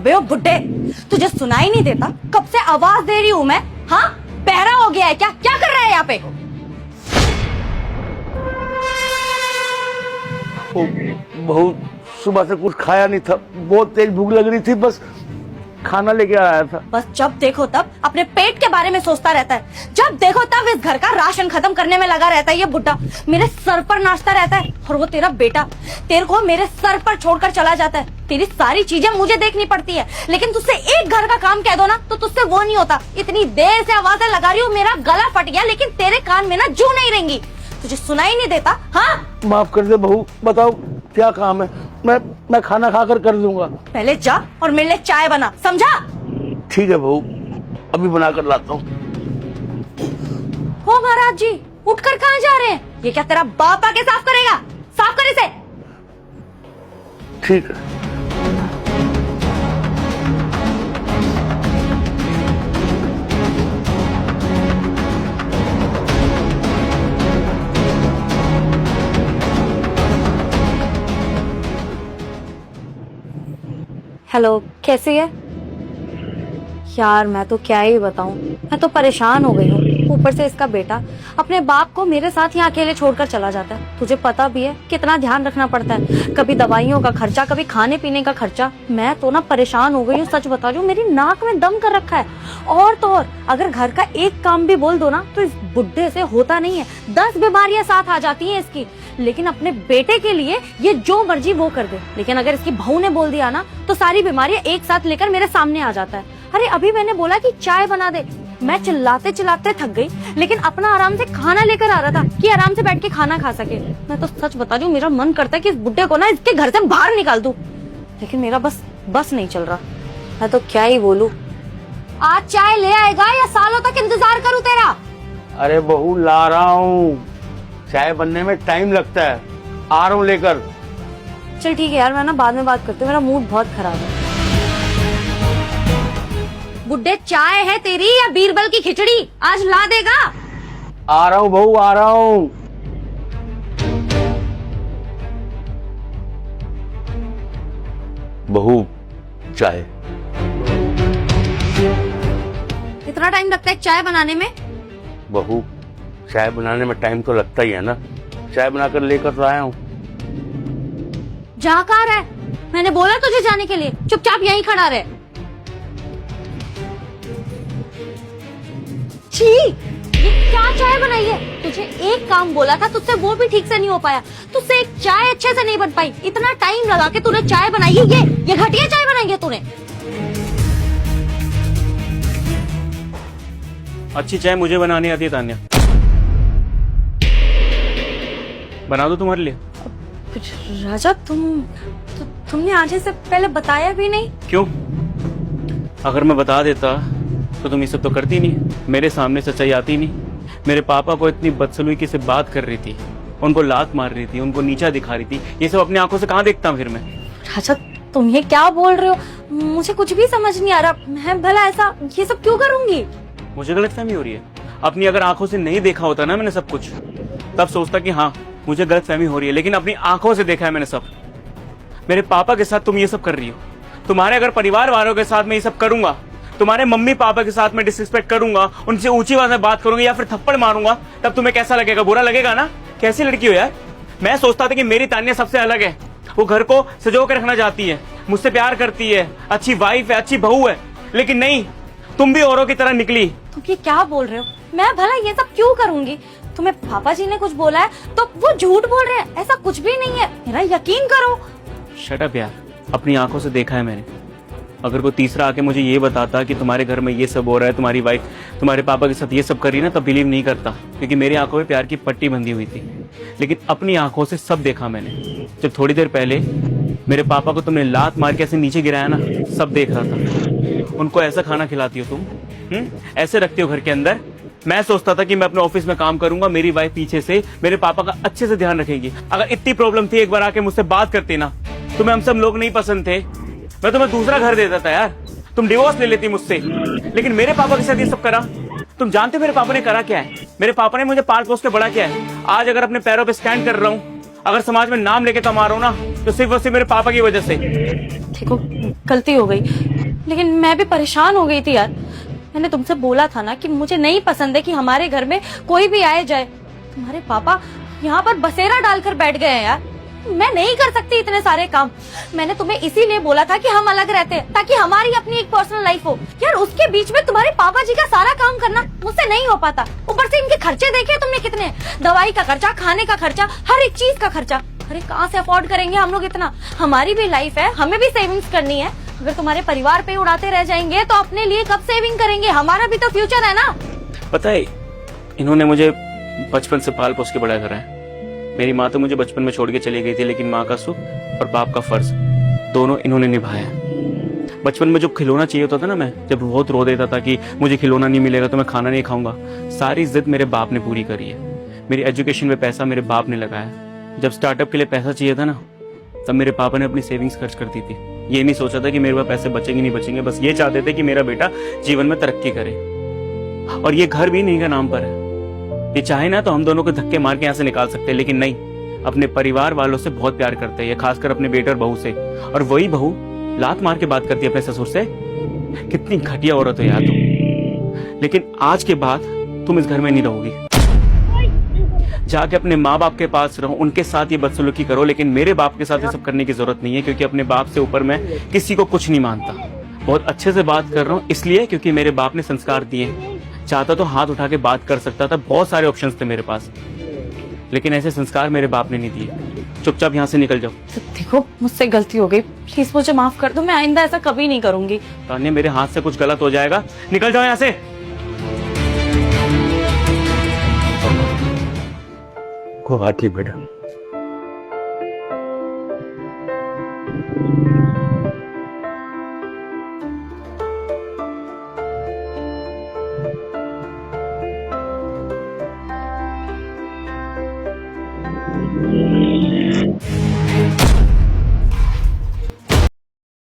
अबे ओ बुड्ढे, तुझे सुनाई नहीं देता? कब से आवाज दे रही हूँ मैं। हाँ, बहरा हो गया है क्या? क्या कर रहा है यहाँ पे? बहू, सुबह से कुछ खाया नहीं था, बहुत तेज भूख लग रही थी, बस खाना लेके आया था। बस जब देखो तब अपने पेट के बारे में सोचता रहता है। जब देखो तब इस घर का राशन खत्म करने में लगा रहता है ये बुड्ढा। मेरे सर पर नाचता रहता है। और वो तेरा बेटा तेरे को मेरे सर पर छोड़कर चला जाता है। तेरी सारी चीजें मुझे देखनी पड़ती है, लेकिन तुझसे एक घर का काम कह दो ना तो तुझसे वो नहीं होता। इतनी देर से आवाजें लगा रही हूँ, मेरा गला फट गया, लेकिन तेरे कान में ना जू नहीं रहेंगी। तुझे सुनाई नहीं देता? हाँ, माफ कर दे बहू, बताओ क्या काम है? मैं खाना खाकर कर दूंगा। पहले जा और मेरे लिए चाय बना, समझा? ठीक है बहू, अभी बनाकर लाता हूँ। हो महाराज जी, उठकर कहाँ जा रहे हैं? ये क्या तेरा बाप आके साफ करेगा? साफ कर इसे। ठीक है। हेलो, कैसी है? यार मैं तो क्या ही बताऊं, मैं तो परेशान हो गई हूँ। ऊपर से इसका बेटा अपने बाप को मेरे साथ यहाँ अकेले छोड़कर चला जाता है। तुझे पता भी है कितना ध्यान रखना पड़ता है, कभी दवाइयों का खर्चा, कभी खाने पीने का खर्चा। मैं तो ना परेशान हो गई हूँ, सच बता रही हूँ। मेरी नाक में दम कर रखा है। और तो और, अगर घर का एक काम भी बोल दो ना तो इस बुड्ढे से होता नहीं है। 10 बीमारियां साथ आ जाती हैं इसकी। लेकिन अपने बेटे के लिए ये जो मर्जी वो कर दे, लेकिन अगर इसकी बहू ने बोल दिया ना तो सारी बीमारियां एक साथ लेकर मेरे सामने आ जाता है। अरे अभी मैंने बोला कि चाय बना दे, मैं चिल्लाते चिल्लाते थक गई, लेकिन अपना आराम से खाना लेकर आ रहा था कि आराम से बैठ के खाना खा सके। मैं तो सच बता रही हूँ, मेरा मन करता है कि इस बुड्ढे को ना इसके घर से बाहर निकाल दूं, लेकिन मेरा बस नहीं चल रहा। मैं तो क्या ही बोलूं। आज चाय ले आएगा या सालों तक इंतजार करूं तेरा? अरे बहू, ला रहा हूँ। चाय बनने में टाइम लगता है, आ रहा हूँ लेकर। चल ठीक है यार, मैं ना बाद में बात करती हूँ, मेरा मूड बहुत खराब है। बुड्ढे, चाय है तेरी या बीरबल की खिचड़ी? आज ला देगा? आ रहा हूँ बहू, आ रहा हूँ। बहू, चाय। इतना टाइम लगता है चाय बनाने में? बहू, चाय बनाने में टाइम तो लगता ही है ना। चाय बनाकर लेकर तो आया हूँ। जा कहाँ रहा है? मैंने बोला तुझे जाने के लिए, चुपचाप यहीं खड़ा रहे। छी, ये क्या चाय बनाई है? तुझे एक काम बोला था, तुझसे वो भी ठीक से नहीं हो पाया। तुझसे एक चाय अच्छे से नहीं बन पाई। इतना टाइम लगा के तूने चाय बनाई है, ये घटिया चाय बनाई है तूने। अच्छी चाय मुझे बनानी आती है तान्या। बना दो तुम्हारे लिए। राजा, तुमने आज से पहले बताया भी नहीं। क्यों? अगर मैं बता देता तो तुम ये सब तो करती नहीं, मेरे सामने सच्चाई आती नहीं। मेरे पापा को इतनी बदसलूकी से बात कर रही थी, उनको लात मार रही थी, उनको नीचा दिखा रही थी, ये सब अपनी आंखों से कहाँ देखता फिर मैं? राजा, तुम ये क्या बोल रहे हो? मुझे कुछ भी समझ नहीं आ रहा। मैं भला ऐसा ये सब क्यों करूंगी? मुझे गलतफहमी हो रही है। अपनी अगर आंखों से नहीं देखा होता ना मैंने सब कुछ, तब सोचता कि हाँ मुझे गलतफहमी हो रही है, लेकिन अपनी आंखों से देखा है मैंने सब। मेरे पापा के साथ तुम ये सब कर रही हो। तुम्हारे अगर परिवार वालों के साथ मैं ये सब करूंगा, तुम्हारे मम्मी पापा के साथ मैं डिसरिस्पेक्ट करूंगा, उनसे ऊंची आवाज में बात करूंगा या फिर थप्पड़ मारूंगा, तब तुम्हें कैसा लगेगा? बुरा लगेगा ना? कैसी लड़की हो यार? मैं सोचता था कि मेरी तान्या सबसे अलग है, वो घर को सजो के रखना चाहती है, मुझसे प्यार करती है, अच्छी वाइफ है, अच्छी बहू है, लेकिन नहीं, तुम भी औरों की तरह निकली। तुम ये क्या बोल रहे हो? मैं भला ये सब क्यों करूंगी? तुम्हें पापा जी ने कुछ बोला है तो वो झूठ बोल रहे हैं, ऐसा कुछ भी नहीं है, मेरा यकीन करो। शट अप यार, अपनी आंखों से देखा है मैंने। अगर कोई तीसरा आके मुझे ये बताता कि तुम्हारे घर में ये सब हो रहा है, तुम्हारी वाइफ तुम्हारे पापा के साथ ये सब कर रही है ना, तब बिलीव नहीं करता, क्योंकि मेरी आंखों में प्यार की पट्टी बंधी हुई थी। लेकिन अपनी आंखों से सब देखा मैंने। जब थोड़ी देर पहले मेरे पापा को तुमने लात मार के ऐसे नीचे गिराया ना, सब देख रहा था। उनको ऐसा खाना खिलाती हो तुम, ऐसे रखती हो घर के अंदर। मैं सोचता था कि मैं अपने ऑफिस में काम करूंगा, मेरी वाइफ पीछे से मेरे पापा का अच्छे से ध्यान रखेगी। अगर इतनी प्रॉब्लम थी, एक बार आके मुझसे बात करते ना। तुम्हें हम सब लोग नहीं पसंद थे, मैं तुम्हें दूसरा घर देता था यार, तुम डिवोर्स ले लेती मुझसे। लेकिन मेरे पापा के साथ ये सब करा। तुम जानते हो मेरे पापा ने करा क्या है? मेरे पापा ने मुझे पाल पोस के बड़ा किया है। आज अगर अपने पैरों पे स्टैंड कर रहा हूँ, अगर समाज में नाम लेके कमा रहा हूँ ना तो सिर्फ और सिर्फ मेरे पापा की वजह से। देखो गलती हो गई, लेकिन मैं भी परेशान हो गई थी यार। मैंने तुमसे बोला था ना कि मुझे नहीं पसंद है कि हमारे घर में कोई भी आए जाए। तुम्हारे पापा यहाँ पर बसेरा डालकर बैठ गए हैं यार। मैं नहीं कर सकती इतने सारे काम। मैंने तुम्हें इसीलिए बोला था कि हम अलग रहते हैं ताकि हमारी अपनी एक पर्सनल लाइफ हो। यार उसके बीच में तुम्हारे पापा जी का सारा काम करना मुझसे नहीं हो पाता। ऊपर से इनके खर्चे देखे तुमने कितने, दवाई का खर्चा, खाने का खर्चा, हर एक चीज का खर्चा। अरे कहाँ से अफोर्ड करेंगे हम लोग इतना? हमारी भी लाइफ है, हमें भी सेविंग्स करनी है। अगर तुम्हारे परिवार पे उड़ाते रह जाएंगे तो अपने लिए कब सेविंग करेंगे? हमारा भी तो फ्यूचर है ना। पता है, इन्होंने मुझे बचपन से पाल पोस के बड़ा करा है। मेरी माँ तो मुझे बचपन में छोड़ के चली गई थी, लेकिन माँ का सुख और बाप का फर्ज दोनों इन्होंने निभाया। बचपन में जो खिलौना चाहिए होता था ना, मैं जब बहुत रो देता था कि मुझे खिलौना नहीं मिलेगा तो मैं खाना नहीं खाऊंगा, सारी जिद मेरे बाप ने पूरी करी है। मेरी एजुकेशन में पैसा मेरे बाप ने लगाया। जब स्टार्टअप के लिए पैसा चाहिए था ना, तब मेरे पापा ने अपनी सेविंग्स खर्च कर दी थी। ये नहीं सोचा था कि मेरे पास पैसे बचेंगे नहीं बचेंगे, बस ये चाहते थे कि मेरा बेटा जीवन में तरक्की करे। और ये घर भी इन्हीं का नाम पर है। ये चाहे ना तो हम दोनों को धक्के मार के यहाँ से निकाल सकते हैं, लेकिन नहीं, अपने परिवार वालों से बहुत प्यार करते हैं ये, खासकर अपने बेटे और बहू से। और वही बहू लात मार के बात करती है अपने ससुर से। कितनी घटिया औरत हो यार तुम। लेकिन आज के बाद तुम इस घर में नहीं रहोगी। जाके अपने माँ बाप के पास रहो, उनके साथ ये बदसलूकी करो, लेकिन मेरे बाप के साथ ये सब करने की जरूरत नहीं है, क्योंकि अपने बाप से ऊपर मैं किसी को कुछ नहीं मानता। बहुत अच्छे से बात कर रहा हूँ इसलिए क्योंकि मेरे बाप ने संस्कार दिए। चाहता तो हाथ उठा के बात कर सकता था, बहुत सारे ऑप्शंस थे मेरे पास, लेकिन ऐसे संस्कार मेरे बाप ने नहीं दिए। चुपचाप यहाँ से निकल जाओ। देखो मुझसे गलती हो गई, प्लीज मुझे माफ कर दो। मैं आइंदा ऐसा कभी नहीं करूंगी। तान्या, मेरे हाथ से कुछ गलत हो जाएगा, निकल जाओ यहाँ से। गुवाहाटी बेटा,